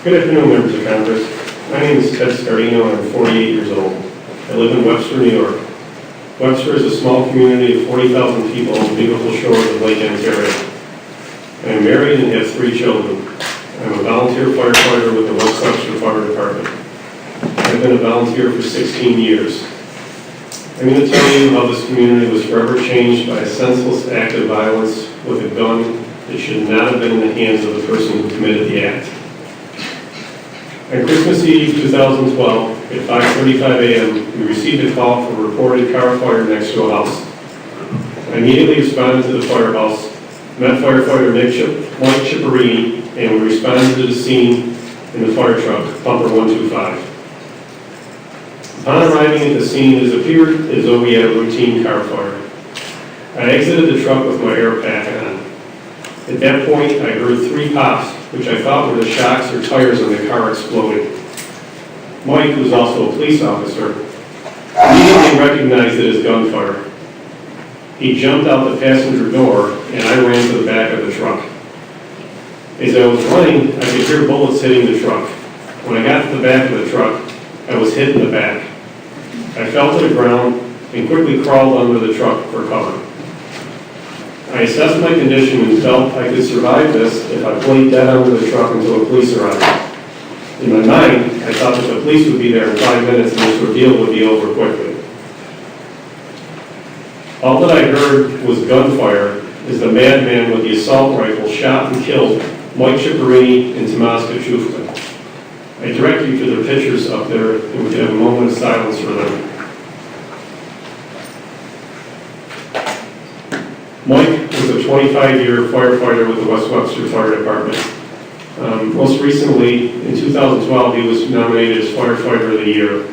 Good afternoon, members of Congress. My name is Ted Scardino and I'm 48 years old. I live in Webster, New York. Webster is a small community of 40,000 people on the beautiful shores of Lake Ontario. I am married and have 3 children. I am a volunteer firefighter with the Webster Fire Department. I've been a volunteer for 16 years. I'm going to tell you how this community was forever changed by a senseless act of violence with a gun that should not have been in the hands of the person who committed the act. On Christmas Eve 2012, at 5:35 a.m., we received a call for a reported car fire next to a house. I immediately responded to the firehouse, met firefighter Mike Chipperini, and we responded to the scene in the fire truck, Pumper 125. Upon arriving at the scene, it appeared as though we had a routine car fire. I exited the truck with my air pack on. At that point, I heard 3 pops, which I thought were the shocks or tires on the car exploding. Mike, who was also a police officer, immediately recognized it as gunfire. He jumped out the passenger door, and I ran to the back of the truck. As I was running, I could hear bullets hitting the truck. When I got to the back of the truck, I was hit in the back. I fell to the ground and quickly crawled under the truck for cover. I assessed my condition and felt I could survive this if I played dead under the truck until the police arrived. In my mind, I thought that the police would be there in 5 minutes and this ordeal would be over quickly. All that I heard was gunfire as the madman with the assault rifle shot and killed Mike Chipperini and Tomas Kachufka. I direct you to their pictures up there and we can have a moment of silence for them. Mike was a 25-year firefighter with the West Webster Fire Department. Most recently, in 2012, he was nominated as Firefighter of the Year.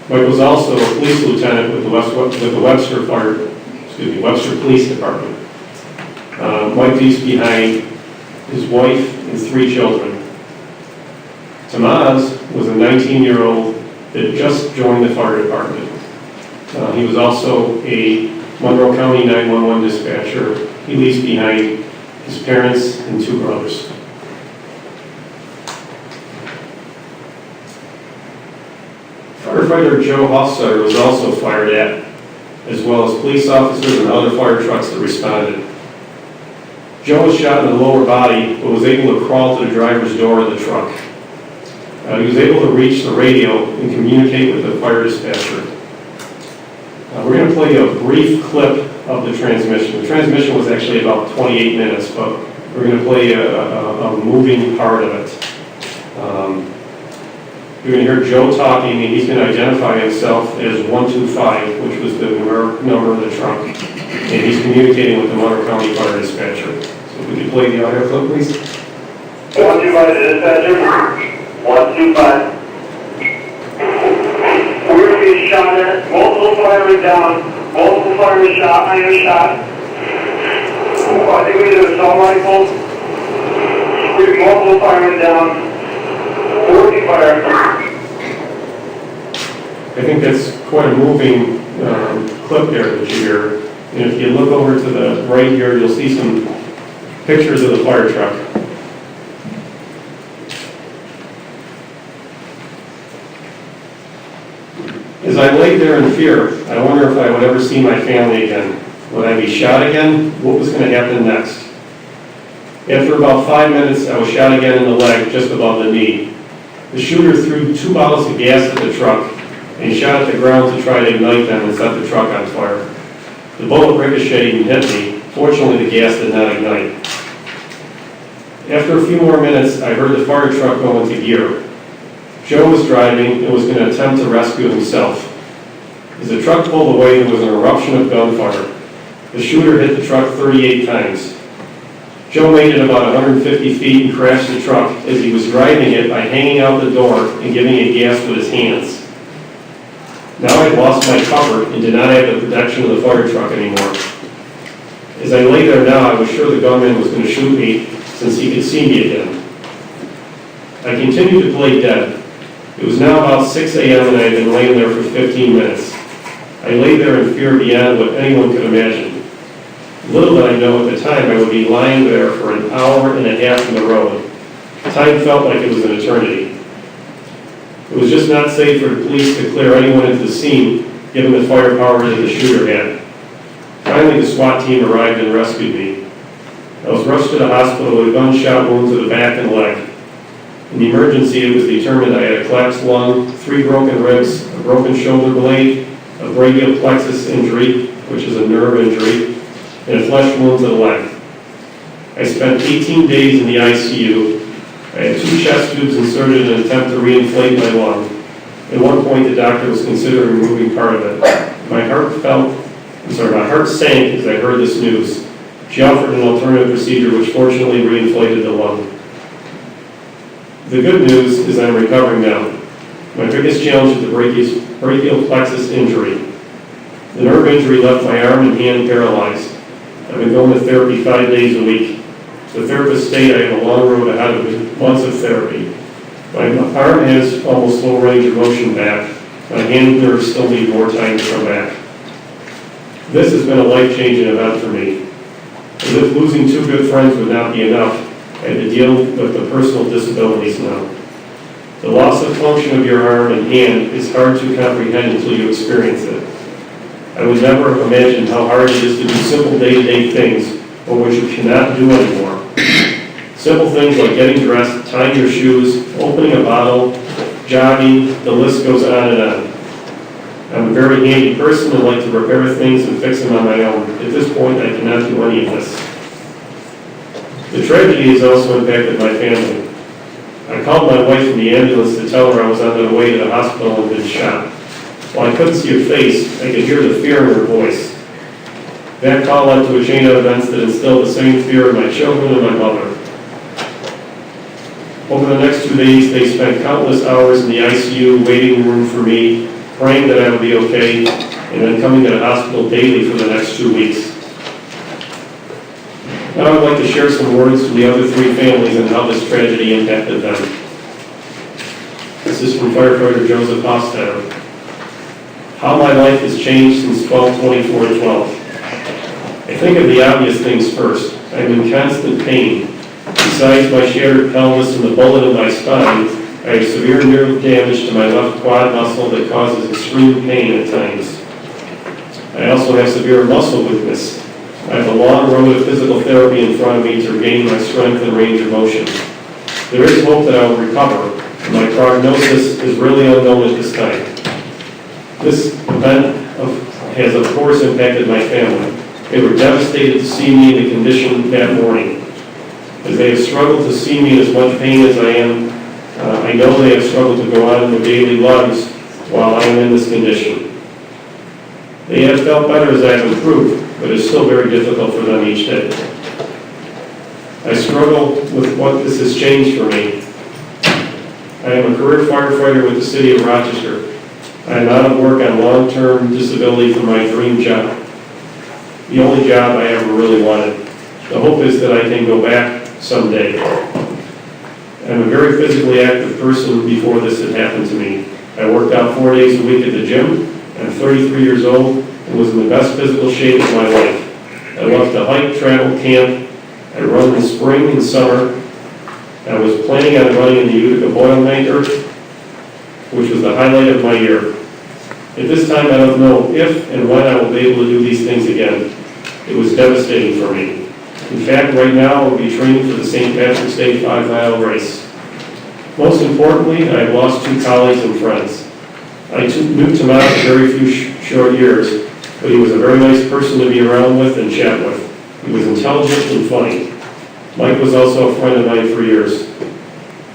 Mike was also a police lieutenant with the Webster Police Department. Mike leaves behind his wife and 3 children. Tomas was a 19-year-old that just joined the fire department. He was also a Monroe County 911 dispatcher. He leaves behind his parents and 2 brothers. Firefighter Joe Hofstetter was also fired at, as well as police officers and other fire trucks that responded. Joe was shot in the lower body, but was able to crawl to the driver's door of the truck. He was able to reach the radio and communicate with the fire dispatcher. We're going to play a brief clip of the transmission. The transmission was actually about 28 minutes, but we're going to play a moving part of it. You're going to hear Joe talking, and he's going to identify himself as 125, which was the number of the truck, and he's communicating with the Monroe County Fire Dispatcher. So if we could play the audio clip, please. 125 dispatcher. 125. We're being shot at. Multiple firemen down. Multiple firemen shot. Iron shot. I think we did an assault rifle. We're multiple firemen down. 40 fire. I think that's quite a moving clip there that you hear. And if you look over to the right here, you'll see some pictures of the fire truck. As I lay there in fear, I wonder if I would ever see my family again. Would I be shot again? What was going to happen next? After about 5 minutes, I was shot again in the leg, just above the knee. The shooter threw 2 bottles of gas at the truck and shot at the ground to try to ignite them and set the truck on fire. The bullet ricocheted and hit me. Fortunately, the gas did not ignite. After a few more minutes, I heard the fire truck go into gear. Joe was driving and was going to attempt to rescue himself. As the truck pulled away, there was an eruption of gunfire. The shooter hit the truck 38 times. Joe made it about 150 feet and crashed the truck as he was driving it by hanging out the door and giving it gas with his hands. Now I had lost my cover and did not have the protection of the fire truck anymore. As I lay there now, I was sure the gunman was going to shoot me since he could see me again. I continued to play dead. It was now about 6 a.m. and I had been laying there for 15 minutes. I lay there in fear beyond what anyone could imagine. Little did I know at the time I would be lying there for an hour and a half on the road. Time felt like it was an eternity. It was just not safe for the police to clear anyone into the scene, given the firepower that the shooter had. Finally, the SWAT team arrived and rescued me. I was rushed to the hospital with a gunshot wound to the back and leg. In the emergency, it was determined I had a collapsed lung, 3 broken ribs, a broken shoulder blade, a brachial plexus injury, which is a nerve injury, and a flesh wound to the leg. I spent 18 days in the ICU. I had 2 chest tubes inserted in an attempt to reinflate my lung. At one point, the doctor was considering removing part of it. My heart sank as I heard this news. She offered an alternative procedure which fortunately reinflated the lung. The good news is I'm recovering now. My biggest challenge is the brachial plexus injury. The nerve injury left my arm and hand paralyzed. I've been going to therapy 5 days a week. The therapist stated I have a long road ahead of me, months of therapy. My arm has almost full range of motion back. My hand nerves still need more time to come back. This has been a life-changing event for me. As if losing 2 good friends would not be enough, I had to deal with the personal disabilities now. The loss of function of your arm and hand is hard to comprehend until you experience it. I would never have imagined how hard it is to do simple day-to-day things, but which you cannot do anymore. Simple things like getting dressed, tying your shoes, opening a bottle, jogging, the list goes on and on. I'm a very handy person and like to repair things and fix them on my own. At this point, I cannot do any of this. The tragedy has also impacted my family. I called my wife from the ambulance to tell her I was on the way to the hospital and been shot. While I couldn't see her face, I could hear the fear in her voice. That call led to a chain of events that instilled the same fear in my children and my mother. Over the next 2 days, they spent countless hours in the ICU waiting room for me, praying that I would be okay, and then coming to the hospital daily for the next 2 weeks. Now I'd like to share some words from the other 3 families and how this tragedy impacted them. This is from Firefighter Joseph Hofstadter. How my life has changed since 12/24/12. I think of the obvious things first. I'm in constant pain. Besides my shattered pelvis and the bullet in my spine, I have severe nerve damage to my left quad muscle that causes extreme pain at times. I also have severe muscle weakness. I have a long road of physical therapy in front of me to regain my strength and range of motion. There is hope that I will recover, and my prognosis is really unknown at this time. This event has, of course, impacted my family. They were devastated to see me in the condition that morning. As they have struggled to see me in as much pain as I am, I know they have struggled to go on in their daily lives while I am in this condition. They have felt better as I have improved, but it's still very difficult for them each day. I struggle with what this has changed for me. I am a career firefighter with the City of Rochester. I am out of work on long-term disability from my dream job, the only job I ever really wanted. The hope is that I can go back someday. I'm a very physically active person before this had happened to me. I worked out 4 days a week at the gym. I'm 33 years old and was in the best physical shape of my life. I love to hike, travel, camp. I run in spring and summer. I was planning on running in the Utica Boilermaker, which was the highlight of my year. At this time, I don't know if and when I will be able to do these things again. It was devastating for me. In fact, right now, I will be training for the St. Patrick's Day 5-mile race. Most importantly, I have lost 2 colleagues and friends. I knew Tomas for very few short years, but he was a very nice person to be around with and chat with. He was intelligent and funny. Mike was also a friend of mine for years.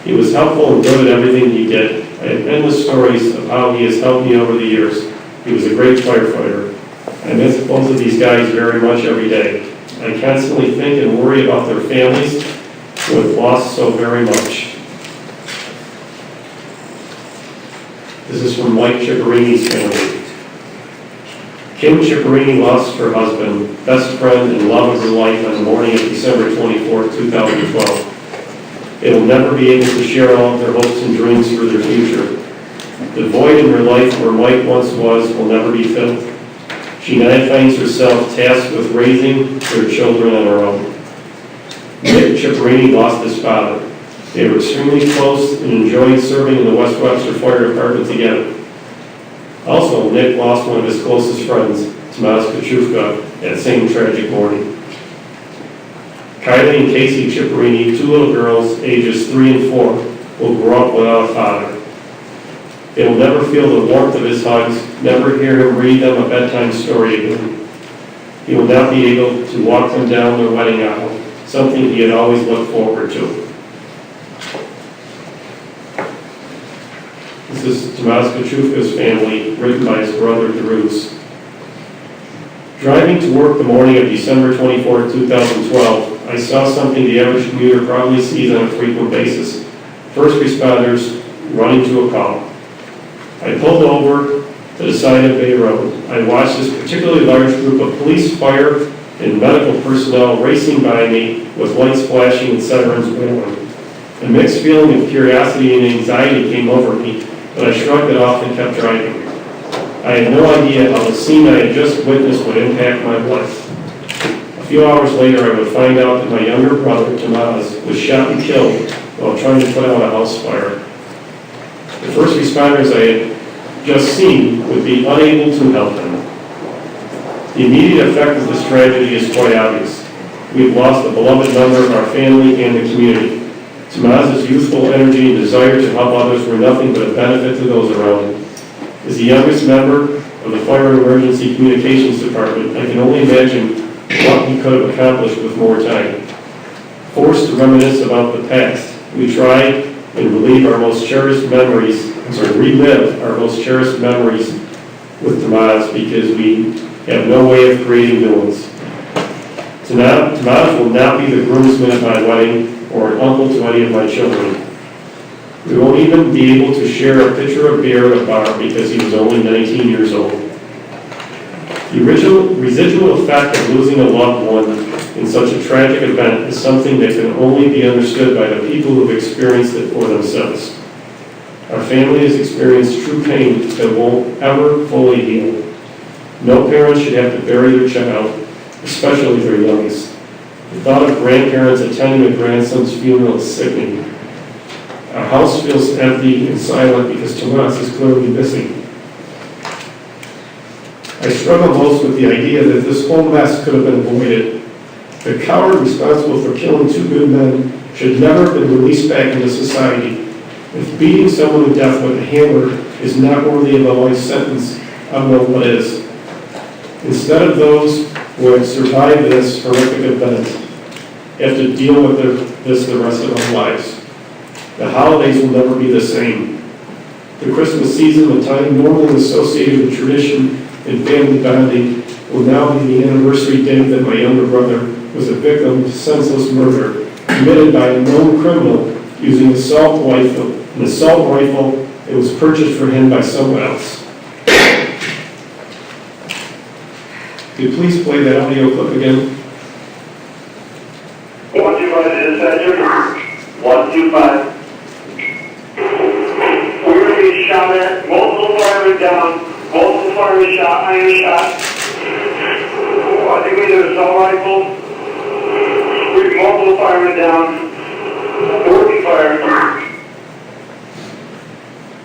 He was helpful and good at everything he did. I have endless stories of how he has helped me over the years. He was a great firefighter. I miss both of these guys very much every day. I constantly think and worry about their families who have lost so very much. This is from Mike Chipperini's family. Kim Chipperini lost her husband, best friend, and love of her life on the morning of December 24, 2012. They will never be able to share all of their hopes and dreams for their future. The void in her life where Mike once was will never be filled. She now finds herself tasked with raising their children on her own. Nick Chipperini lost his father. They were extremely close and enjoyed serving in the West Webster Fire Department together. Also, Nick lost one of his closest friends, Tomas Kachufka, that same tragic morning. Kylie and Casey Chipperini, two little girls, ages 3 and 4, will grow up without a father. They will never feel the warmth of his hugs, never hear him read them a bedtime story again. He will not be able to walk them down their wedding aisle, something he had always looked forward to. This is Tomas Kachufka's family, written by his brother, Daruz. Driving to work the morning of December 24, 2012, I saw something the average commuter probably sees on a frequent basis. First responders running to a call. I pulled over to the side of Bay Road. I watched this particularly large group of police, fire, and medical personnel racing by me with lights flashing and sirens wailing. A mixed feeling of curiosity and anxiety came over me, but I shrugged it off and kept driving. I had no idea how the scene I had just witnessed would impact my life. A few hours later, I would find out that my younger brother, Tomas, was shot and killed while trying to put out a house fire. The first responders I had just seen would be unable to help him. The immediate effect of this tragedy is quite obvious. We've lost a beloved member of our family and the community. Tomas's youthful energy and desire to help others were nothing but a benefit to those around him. As the youngest member of the Fire and Emergency Communications Department, I can only imagine what he could have accomplished with more time. Forced to reminisce about the past, we try and relive our most cherished memories with Tomas because we have no way of creating new ones. Tomas will not be the groomsman at my wedding or an uncle to any of my children. We won't even be able to share a pitcher of beer at a bar because he was only 19 years old. The residual effect of losing a loved one in such a tragic event is something that can only be understood by the people who have experienced it for themselves. Our family has experienced true pain that won't ever fully heal. No parent should have to bury their child, especially their youngest. The thought of grandparents attending a grandson's funeral is sickening. Our house feels empty and silent because Tomas is clearly missing. I struggle most with the idea that this whole mess could have been avoided. The coward responsible for killing two good men should never have been released back into society. If beating someone to death with a hammer is not worthy of a life sentence, I don't know what is. Instead of those who have survived this horrific event have to deal with this the rest of their lives. The holidays will never be the same. The Christmas season, a time normally associated with tradition and family bonding, will now be the anniversary date that my younger brother was a victim of senseless murder committed by a known criminal using an assault rifle that was purchased for him by someone else. Could you please play that audio clip again? 125 to dispatcher. 125. We're going to be shot at. Multiple firemen down. Multiple firemen shot. Iron shot. I think we did an assault rifle. We had multiple firemen down. Working firemen.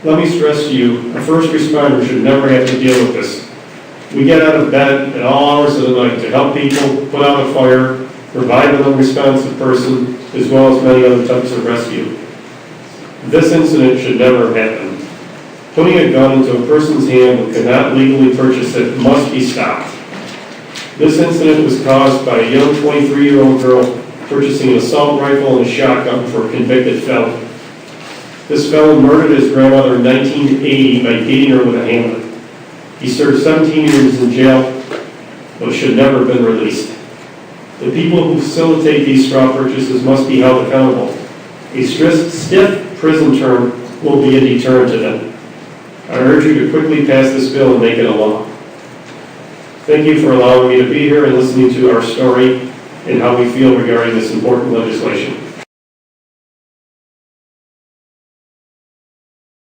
Let me stress to you, a first responder should never have to deal with this. We get out of bed at all hours of the night to help people put out a fire, provide an unresponsive person, as well as many other types of rescue. This incident should never have happened. Putting a gun into a person's hand who cannot legally purchase it must be stopped. This incident was caused by a young 23-year-old girl purchasing an assault rifle and a shotgun for a convicted felon. This felon murdered his grandmother in 1980 by beating her with a hammer. He served 17 years in jail, but should never have been released. The people who facilitate these straw purchases must be held accountable. A stiff prison term will be a deterrent to them. I urge you to quickly pass this bill and make it a law. Thank you for allowing me to be here and listening to our story and how we feel regarding this important legislation.